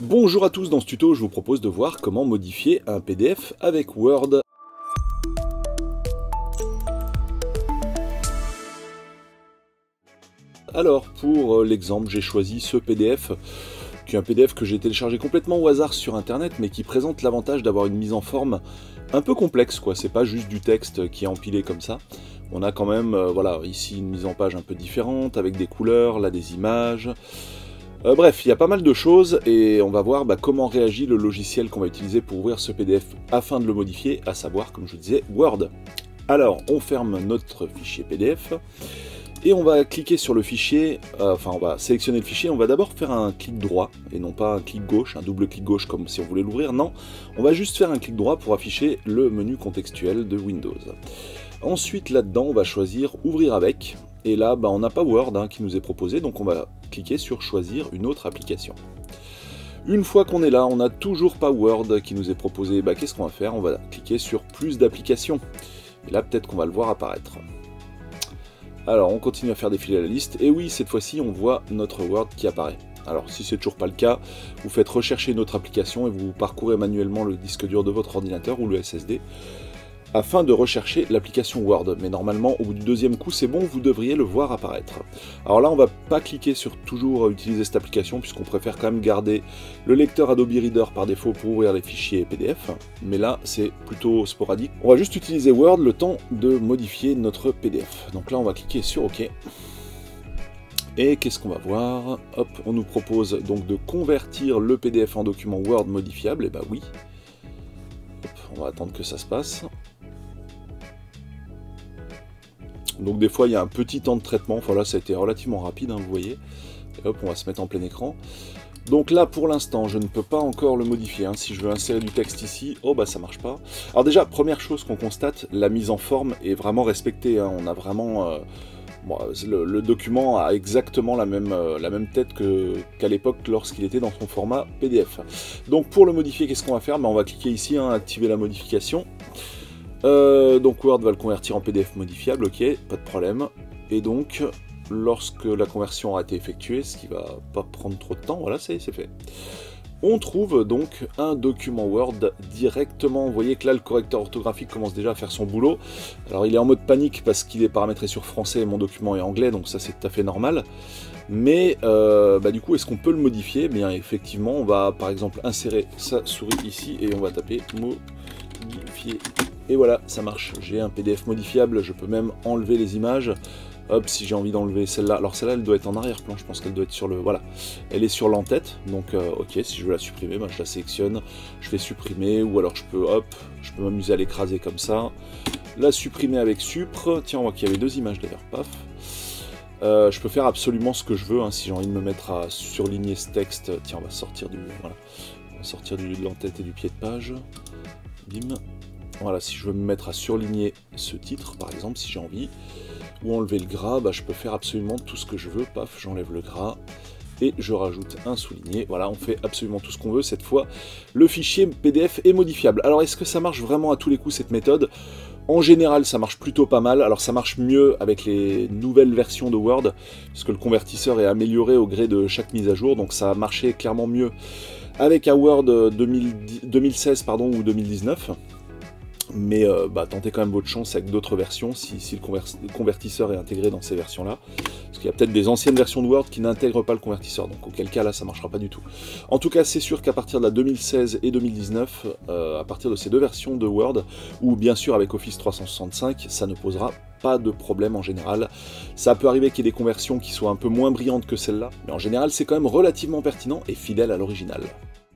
Bonjour à tous, dans ce tuto je vous propose de voir comment modifier un PDF avec Word. Alors pour l'exemple j'ai choisi ce PDF, qui est un PDF que j'ai téléchargé complètement au hasard sur internet, mais qui présente l'avantage d'avoir une mise en forme un peu complexe, quoi. C'est pas juste du texte qui est empilé comme ça. On a quand même voilà, ici une mise en page un peu différente, avec des couleurs, là des images. Bref, il y a pas mal de choses et on va voir comment réagit le logiciel qu'on va utiliser pour ouvrir ce PDF afin de le modifier, à savoir, comme je disais, Word. Alors, on ferme notre fichier PDF et on va cliquer sur le fichier, on va sélectionner le fichier, on va d'abord faire un clic droit et non pas un clic gauche, un double clic gauche comme si on voulait l'ouvrir, non, on va juste faire un clic droit pour afficher le menu contextuel de Windows. Ensuite, là-dedans, on va choisir Ouvrir avec. Et là, on n'a pas Word qui nous est proposé, donc on va cliquer sur Choisir une autre application. Une fois qu'on est là, on n'a toujours pas Word qui nous est proposé. Qu'est-ce qu'on va faire? On va cliquer sur Plus d'applications. Et là, peut-être qu'on va le voir apparaître. Alors, on continue à faire défiler la liste. Et oui, cette fois-ci, on voit notre Word qui apparaît. Alors, si c'est toujours pas le cas, vous faites rechercher une autre application et vous parcourez manuellement le disque dur de votre ordinateur ou le SSD afin de rechercher l'application Word. Mais normalement, au bout du deuxième coup, c'est bon, vous devriez le voir apparaître. Alors là, on va pas cliquer sur toujours utiliser cette application, puisqu'on préfère quand même garder le lecteur Adobe Reader par défaut pour ouvrir les fichiers PDF. Mais là, c'est plutôt sporadique. On va juste utiliser Word le temps de modifier notre PDF. Donc là, on va cliquer sur OK. Et qu'est-ce qu'on va voir? Hop, on nous propose donc de convertir le PDF en document Word modifiable. Et oui. Hop, on va attendre que ça se passe. Donc des fois il y a un petit temps de traitement, là ça a été relativement rapide, vous voyez. Et hop, on va se mettre en plein écran. Donc là pour l'instant je ne peux pas encore le modifier, si je veux insérer du texte ici, ça marche pas. Alors déjà, première chose qu'on constate, la mise en forme est vraiment respectée, on a vraiment... le document a exactement la même tête qu'à l'époque lorsqu'il était dans son format PDF. Donc pour le modifier, qu'est-ce qu'on va faire? On va cliquer ici, activer la modification. Donc Word va le convertir en PDF modifiable, ok, pas de problème. Et donc, lorsque la conversion aura été effectuée, ce qui va pas prendre trop de temps, voilà, c'est fait. On trouve donc un document Word directement. Vous voyez que là, le correcteur orthographique commence déjà à faire son boulot. Alors, il est en mode panique parce qu'il est paramétré sur français et mon document est anglais, donc ça, c'est tout à fait normal. Mais du coup, est-ce qu'on peut le modifier? Bien, effectivement, on va par exemple insérer sa souris ici et on va taper modifier. Et voilà, ça marche. J'ai un PDF modifiable, je peux même enlever les images. Hop, si j'ai envie d'enlever celle-là. Alors celle-là, elle doit être en arrière-plan, je pense qu'elle doit être sur le... Voilà, elle est sur l'entête. Donc ok, si je veux la supprimer, je la sélectionne, je fais supprimer, ou alors je peux m'amuser à l'écraser comme ça. La supprimer avec Supr. Tiens, on voit qu'il y avait deux images d'ailleurs, paf. Je peux faire absolument ce que je veux, si j'ai envie de me mettre à surligner ce texte. Tiens, on va sortir de l'entête et du pied de page. Bim. Voilà, si je veux me mettre à surligner ce titre, par exemple, si j'ai envie, ou enlever le gras, je peux faire absolument tout ce que je veux. Paf, j'enlève le gras et je rajoute un souligné. Voilà, on fait absolument tout ce qu'on veut. Cette fois, le fichier PDF est modifiable. Alors, est-ce que ça marche vraiment à tous les coups, cette méthode? En général, ça marche plutôt pas mal. Alors, ça marche mieux avec les nouvelles versions de Word, parce que le convertisseur est amélioré au gré de chaque mise à jour. Donc, ça a marché clairement mieux avec un Word 2016 ou 2019. Mais tentez quand même votre chance avec d'autres versions si le convertisseur est intégré dans ces versions-là. Parce qu'il y a peut-être des anciennes versions de Word qui n'intègrent pas le convertisseur, donc auquel cas là ça ne marchera pas du tout. En tout cas, c'est sûr qu'à partir de la 2016 et 2019, à partir de ces deux versions de Word, ou bien sûr avec Office 365, ça ne posera pas de problème en général. Ça peut arriver qu'il y ait des conversions qui soient un peu moins brillantes que celle-là, mais en général c'est quand même relativement pertinent et fidèle à l'original.